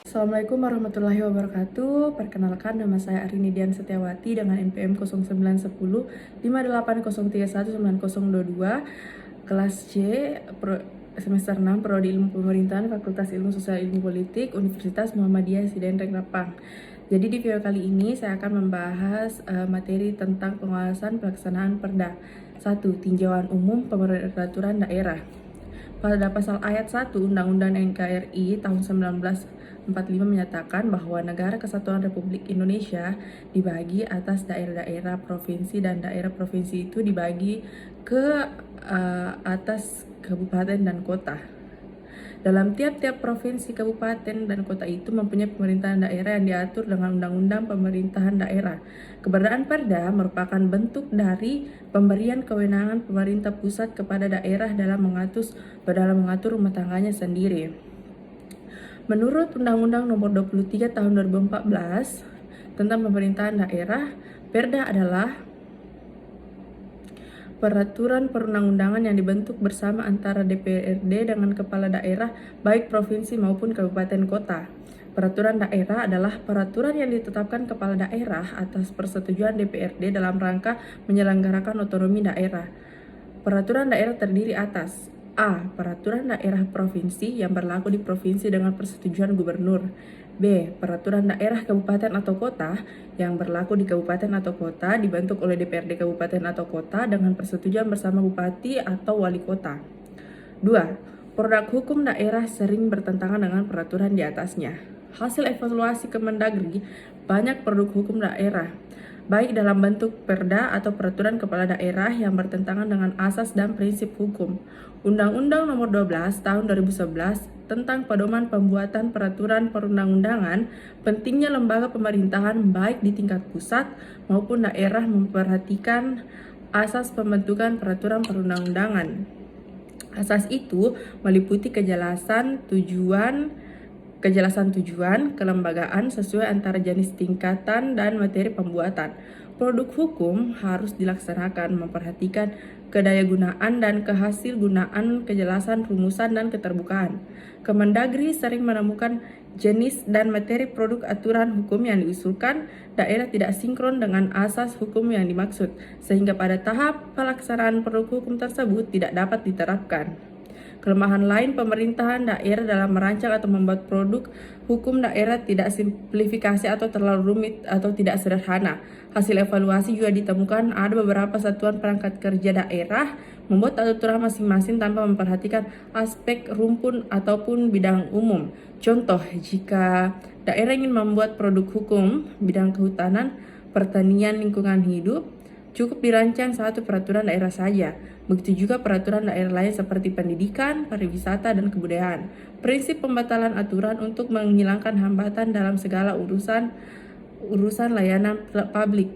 Assalamualaikum warahmatullahi wabarakatuh. Perkenalkan, nama saya Arini Dian Setiawati dengan NPM 0910 58031922, kelas C, semester 6, Prodi Ilmu Pemerintahan, Fakultas Ilmu Sosial Ilmu Politik, Universitas Muhammadiyah Sidain Rengrapang. Jadi di video kali ini saya akan membahas materi tentang pengawasan pelaksanaan Perda. 1. Tinjauan umum peraturan daerah. Pada pasal ayat 1 Undang-Undang NKRI tahun 1945 menyatakan bahwa Negara Kesatuan Republik Indonesia dibagi atas daerah-daerah provinsi, dan daerah provinsi itu dibagi ke atas kabupaten dan kota. Dalam tiap-tiap provinsi, kabupaten, dan kota itu mempunyai pemerintahan daerah yang diatur dengan Undang-Undang Pemerintahan Daerah. Keberadaan Perda merupakan bentuk dari pemberian kewenangan pemerintah pusat kepada daerah dalam mengatur rumah tangganya sendiri. Menurut Undang-Undang Nomor 23 Tahun 2014 tentang Pemerintahan Daerah, Perda adalah peraturan perundang-undangan yang dibentuk bersama antara DPRD dengan kepala daerah baik provinsi maupun kabupaten kota. Peraturan daerah adalah peraturan yang ditetapkan kepala daerah atas persetujuan DPRD dalam rangka menyelenggarakan otonomi daerah. Peraturan daerah terdiri atas A. Peraturan daerah provinsi yang berlaku di provinsi dengan persetujuan gubernur. B. Peraturan daerah kabupaten atau kota yang berlaku di kabupaten atau kota dibentuk oleh DPRD kabupaten atau kota dengan persetujuan bersama bupati atau wali kota. 2. Produk hukum daerah sering bertentangan dengan peraturan di atasnya. Hasil evaluasi Kemendagri, banyak produk hukum daerah, baik dalam bentuk perda atau peraturan kepala daerah yang bertentangan dengan asas dan prinsip hukum. Undang-Undang Nomor 12 Tahun 2011 tentang pedoman pembuatan peraturan perundang-undangan, pentingnya lembaga pemerintahan baik di tingkat pusat maupun daerah memperhatikan asas pembentukan peraturan perundang-undangan. Asas itu meliputi kejelasan tujuan, kelembagaan sesuai antara jenis tingkatan dan materi pembuatan. Produk hukum harus dilaksanakan memperhatikan kedayagunaan dan kehasilgunaan, kejelasan rumusan, dan keterbukaan. Kemendagri sering menemukan jenis dan materi produk aturan hukum yang diusulkan daerah tidak sinkron dengan asas hukum yang dimaksud, sehingga pada tahap pelaksanaan produk hukum tersebut tidak dapat diterapkan. Kelemahan lain pemerintahan daerah dalam merancang atau membuat produk hukum daerah tidak simplifikasi atau terlalu rumit atau tidak sederhana. Hasil evaluasi juga ditemukan ada beberapa satuan perangkat kerja daerah membuat aturan masing-masing tanpa memperhatikan aspek rumpun ataupun bidang umum. Contoh, jika daerah ingin membuat produk hukum bidang kehutanan, pertanian, lingkungan hidup, cukup dirancang satu peraturan daerah saja. Begitu juga peraturan daerah lain seperti pendidikan, pariwisata, dan kebudayaan. Prinsip pembatalan aturan untuk menghilangkan hambatan dalam segala urusan layanan publik.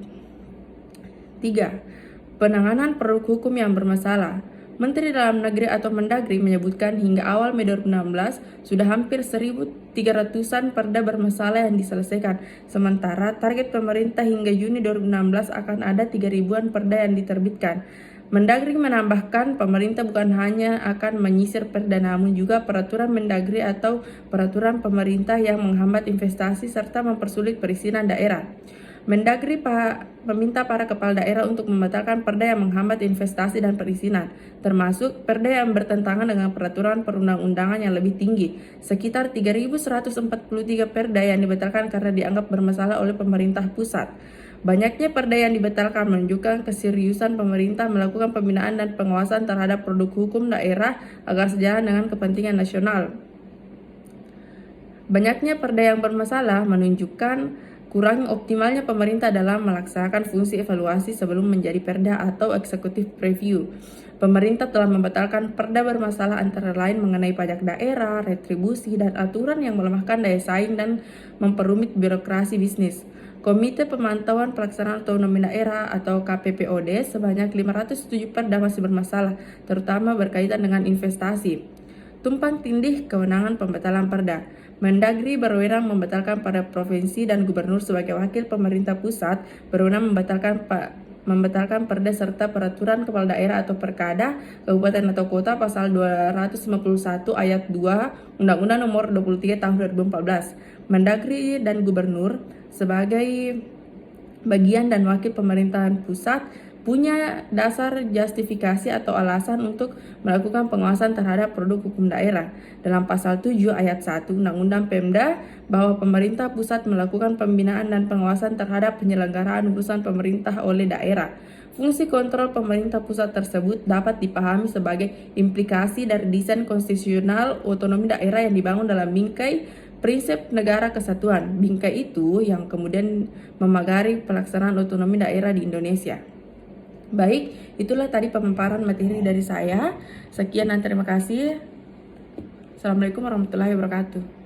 3. Penanganan produk hukum yang bermasalah. Menteri Dalam Negeri atau Mendagri menyebutkan hingga awal Mei 2016 sudah hampir 1.300-an perda bermasalah yang diselesaikan. Sementara target pemerintah hingga Juni 2016 akan ada 3.000-an perda yang diterbitkan. Mendagri menambahkan pemerintah bukan hanya akan menyisir perda namun juga peraturan Mendagri atau peraturan pemerintah yang menghambat investasi serta mempersulit perizinan daerah. Mendagri meminta para kepala daerah untuk membatalkan perda yang menghambat investasi dan perizinan, termasuk perda yang bertentangan dengan peraturan perundang-undangan yang lebih tinggi. Sekitar 3.143 perda yang dibatalkan karena dianggap bermasalah oleh pemerintah pusat. Banyaknya perda yang dibatalkan menunjukkan keseriusan pemerintah melakukan pembinaan dan pengawasan terhadap produk hukum daerah agar sejalan dengan kepentingan nasional. Banyaknya perda yang bermasalah menunjukkan kurang optimalnya pemerintah dalam melaksanakan fungsi evaluasi sebelum menjadi perda atau executive review. Pemerintah telah membatalkan perda bermasalah antara lain mengenai pajak daerah, retribusi, dan aturan yang melemahkan daya saing dan memperumit birokrasi bisnis. Komite Pemantauan Pelaksanaan Otonomi Daerah atau KPPOD sebanyak 507 perda masih bermasalah, terutama berkaitan dengan investasi. Tumpang tindih kewenangan pembatalan perda. Mendagri berwenang membatalkan pada provinsi dan gubernur sebagai wakil pemerintah pusat berwenang membatalkan membatalkan Perda serta Peraturan Kepala Daerah atau Perkada Kabupaten atau Kota pasal 251 ayat 2 Undang-Undang Nomor 23 Tahun 2014. Mendagri dan Gubernur sebagai bagian dan wakil pemerintahan pusat punya dasar justifikasi atau alasan untuk melakukan pengawasan terhadap produk hukum daerah. Dalam pasal 7 ayat 1 Undang-Undang Pemda bahwa pemerintah pusat melakukan pembinaan dan pengawasan terhadap penyelenggaraan urusan pemerintah oleh daerah. Fungsi kontrol pemerintah pusat tersebut dapat dipahami sebagai implikasi dari desain konstitusional otonomi daerah yang dibangun dalam bingkai prinsip negara kesatuan. Bingkai itu yang kemudian memagari pelaksanaan otonomi daerah di Indonesia. Baik, itulah tadi pemaparan materi dari saya. Sekian dan terima kasih. Assalamualaikum warahmatullahi wabarakatuh.